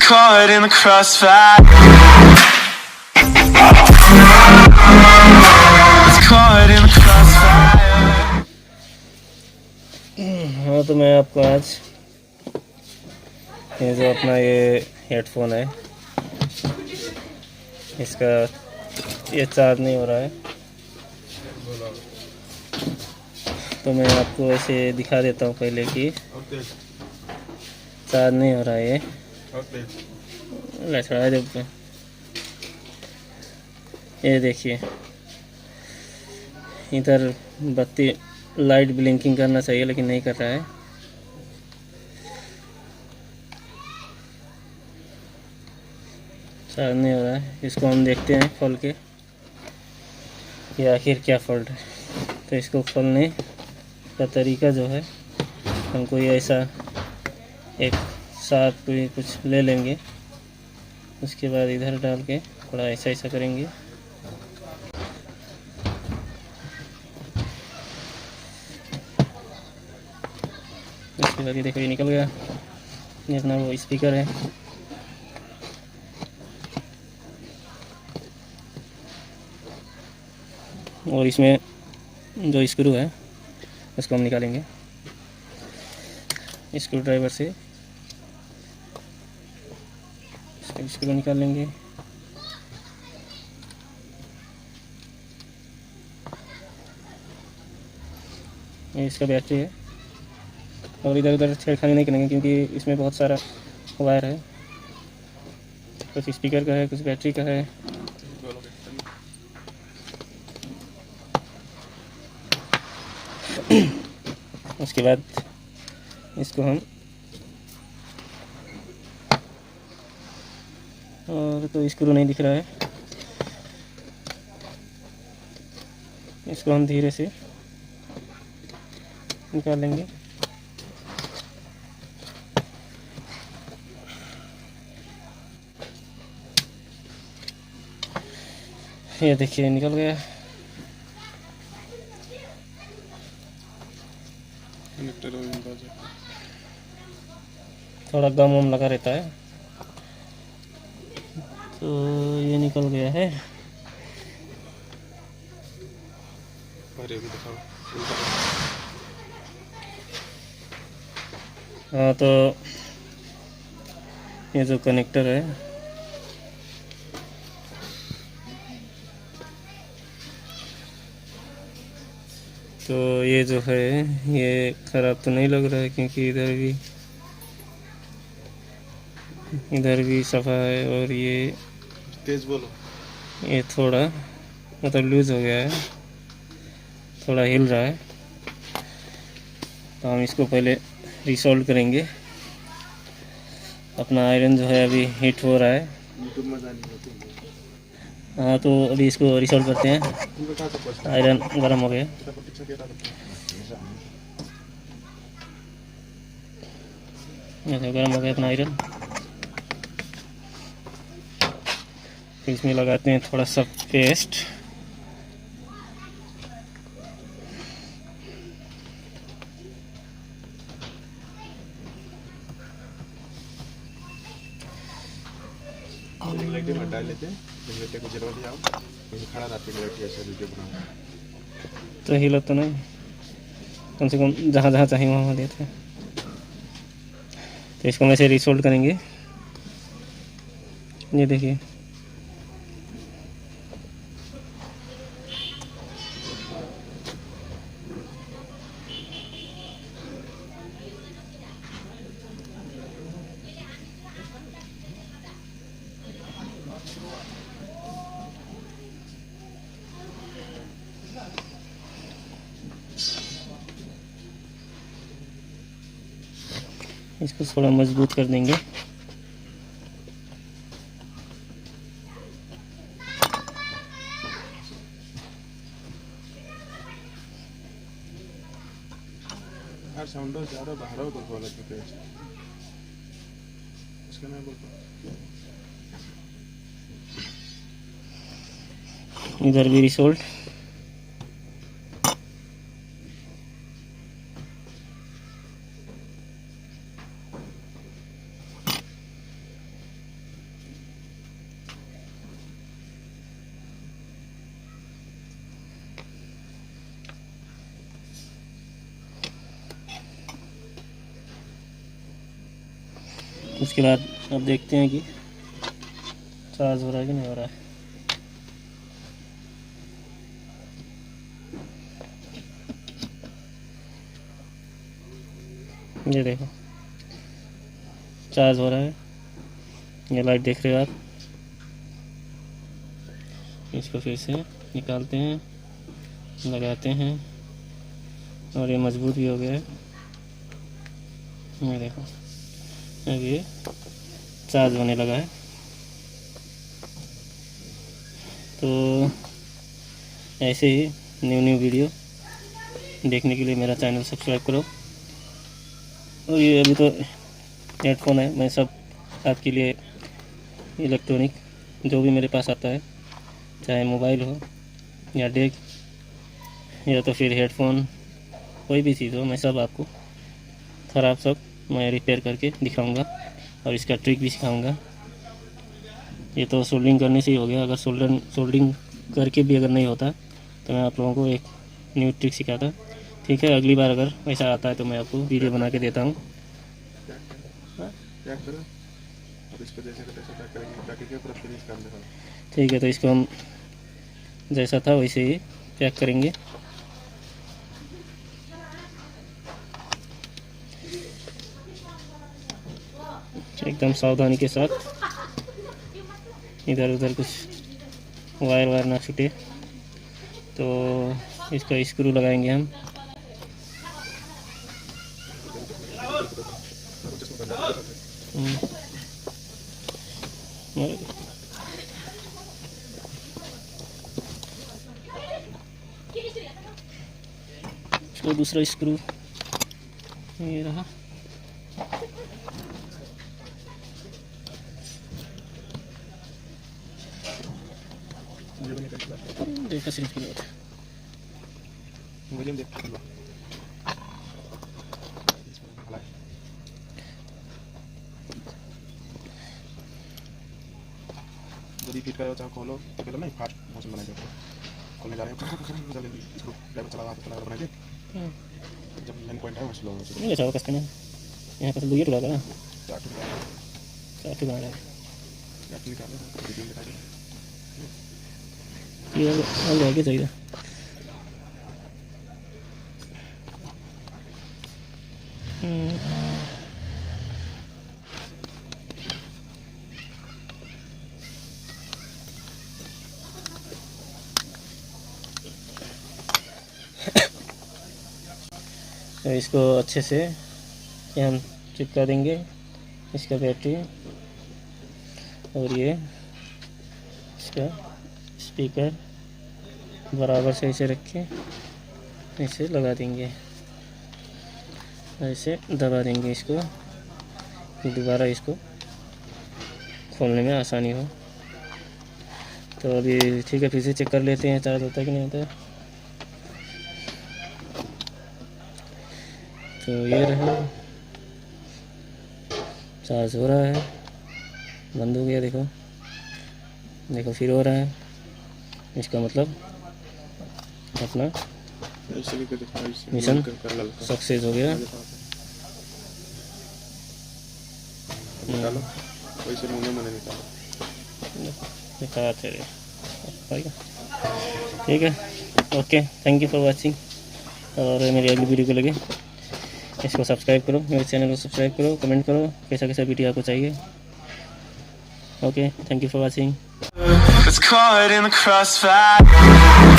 caught in the crossfire. It's caught in the crossfire. हाँ, तो मैं आपको आज ये जो अपना ये हेडफोन है, इसका ये चार्ज नहीं हो रहा है, तो मैं आपको ऐसे दिखा देता हूँ पहले कि चार्ज नहीं हो रहा है। ये लचड़ा दे ऊपर, ये देखिए इधर बत्ती लाइट ब्लिंकिंग करना चाहिए लेकिन नहीं कर रहा है। चार्ज नहीं हो रहा है। इसको हम देखते हैं खोल के कि आखिर क्या फॉल्ट है। तो इसको खोलने का तरीका जो है, हम कोई ऐसा एक साफ कोई कुछ ले लेंगे, उसके बाद इधर डाल के थोड़ा ऐसा ऐसा करेंगे। उसके बाद ये देखो, ये निकल गया। ये अपना वो स्पीकर है। और इसमें जो स्क्रू है उसको हम निकालेंगे स्क्रू ड्राइवर से। स्क्रू निकाल लेंगे। ये इसका बैटरी है। और इधर उधर छेड़खानी नहीं करेंगे क्योंकि इसमें बहुत सारा वायर है। कुछ स्पीकर का है, कुछ बैटरी का है। उसके बाद इसको हम और तो स्क्रू नहीं दिख रहा है, इसको हम धीरे से निकाल लेंगे। ये देखिए निकल गया। थोड़ा गम वम लगा रहता है, तो ये निकल गया है। हाँ, तो ये जो कनेक्टर है, तो ये जो है ये ख़राब तो नहीं लग रहा है क्योंकि इधर भी सफ़ा है। और ये तेज बोलो, ये थोड़ा मतलब लूज़ हो गया है, थोड़ा हिल रहा है। तो हम इसको पहले रिसोल्व करेंगे। अपना आयरन जो है अभी हीट हो रहा है। यूट्यूब में जानी होती है। हाँ, तो अभी इसको रिसोल्व करते हैं। आयरन गर्म हो गया। गर्म हो गया अपना आयरन। फिर इसमें लगाते हैं थोड़ा सा पेस्ट। हटा लेते हैं, बेटे को जरूर जाओ, खड़ा रहते हैं ऐसा वीडियो बनाओ। तो हिला तो नहीं, कम से कम जहाँ जहाँ चाहिए वहाँ देते हैं। तो इसको हम ऐसे रिसोल्व करेंगे। ये देखिए, इसको थोड़ा मजबूत कर देंगे। यार साउंड ज़्यादा बाहर हो तो बोला तो तेज उसका ना बोलता। इधर भी रिसोल्ट। उसके बाद अब देखते हैं कि चार्ज हो रहा है कि नहीं हो रहा है। ये देखो चार्ज हो रहा है। ये लाइट देख रहे हो आप। इसको फिर से निकालते हैं, लगाते हैं और ये मजबूत भी हो गया है। ये देखो अब ये चार्ज होने लगा है। तो ऐसे ही न्यू वीडियो देखने के लिए मेरा चैनल सब्सक्राइब करो। और ये अभी तो हेडफोन है, मैं सब आपके लिए इलेक्ट्रॉनिक जो भी मेरे पास आता है, चाहे मोबाइल हो या डेक या तो फिर हेडफोन, कोई भी चीज़ हो, मैं सब आपको ख़राब सब मैं रिपेयर करके दिखाऊंगा और इसका ट्रिक भी सिखाऊंगा। ये तो सोल्डरिंग करने से ही हो गया। अगर सोल्डरिंग करके भी अगर नहीं होता तो मैं आप लोगों को एक न्यू ट्रिक सिखाता। ठीक है, अगली बार अगर ऐसा आता है तो मैं आपको वीडियो बना के देता हूँ। ठीक है, तो इसको हम जैसा था वैसे ही पैक करेंगे। एकदम सावधानी के साथ, इधर उधर कुछ वायर ना छूटे। तो इसका स्क्रू लगाएंगे हम। इसको दूसरा स्क्रू ये रहा। देखा सिर्फ की बात यदि फिट करो चाहे खोलो तो पहले नहीं फास्ट मोशन बनाए जाते खोलने जा रहे हो जल्दी इसको ड्राइवर चला बनाएंगे। जब मेन पॉइंट है वो स्लो हो जाए। नहीं अच्छा कसते ना यहाँ पर दुई टुका ना चार टुका है निकालो वीडियो दिखा दो। ये और आगे चाहिए। तो इसको अच्छे से हम चिपका देंगे, इसका बैटरी और ये इसका स्पीकर बराबर से ऐसे रख के ऐसे लगा देंगे, ऐसे दबा देंगे इसको, दोबारा इसको खोलने में आसानी हो। तो अभी ठीक है, फिर से चेक कर लेते हैं चार्ज होता है कि नहीं होता है। तो ये रहा, चार्ज हो रहा है, बंद हो गया। देखो देखो फिर हो रहा है। इसका मतलब अपना मिशन सक्सेस हो गया। निकालो वैसे मुंह में निकालो। ठीक है, okay, thank you for watching. और मेरी अगली वीडियो को लगे इसको सब्सक्राइब करो, मेरे चैनल को सब्सक्राइब करो, कमेंट करो कैसा कैसा वीडियो आपको चाहिए। Okay, thank you for watching. It's caught in the crossfire.